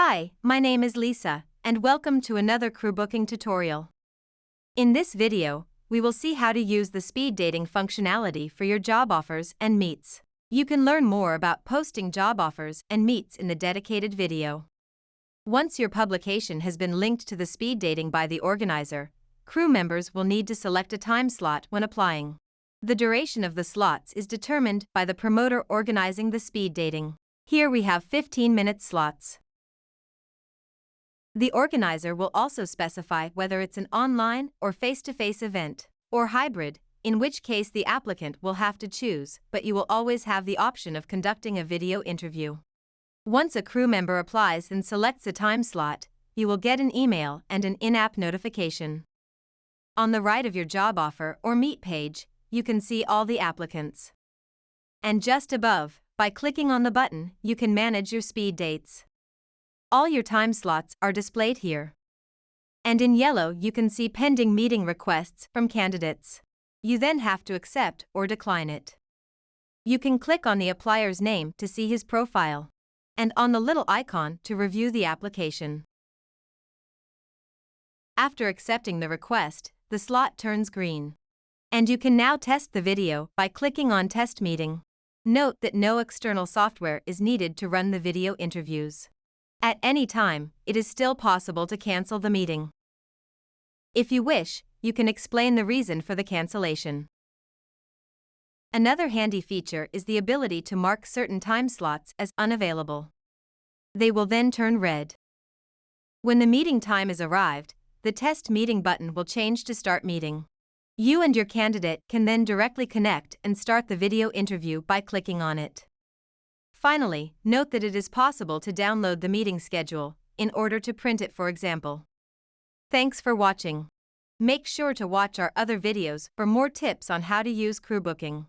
Hi, my name is Lisa, and welcome to another Crewbooking tutorial. In this video, we will see how to use the speed dating functionality for your job offers and meets. You can learn more about posting job offers and meets in the dedicated video. Once your publication has been linked to the speed dating by the organizer, crew members will need to select a time slot when applying. The duration of the slots is determined by the promoter organizing the speed dating. Here we have 15-minute slots. The organizer will also specify whether it's an online or face-to-face event, or hybrid, in which case the applicant will have to choose, but you will always have the option of conducting a video interview. Once a crew member applies and selects a time slot, you will get an email and an in-app notification. On the right of your job offer or meet page, you can see all the applicants. And just above, by clicking on the button, you can manage your speed dates. All your time slots are displayed here. And in yellow you can see pending meeting requests from candidates. You then have to accept or decline it. You can click on the applier's name to see his profile, and on the little icon to review the application. After accepting the request, the slot turns green. And you can now test the video by clicking on Test Meeting. Note that no external software is needed to run the video interviews. At any time, it is still possible to cancel the meeting. If you wish, you can explain the reason for the cancellation. Another handy feature is the ability to mark certain time slots as unavailable. They will then turn red. When the meeting time is arrived, the Test Meeting button will change to Start Meeting. You and your candidate can then directly connect and start the video interview by clicking on it. Finally, note that it is possible to download the meeting schedule in order to print it, for example. Thanks for watching. Make sure to watch our other videos for more tips on how to use Crewbooking.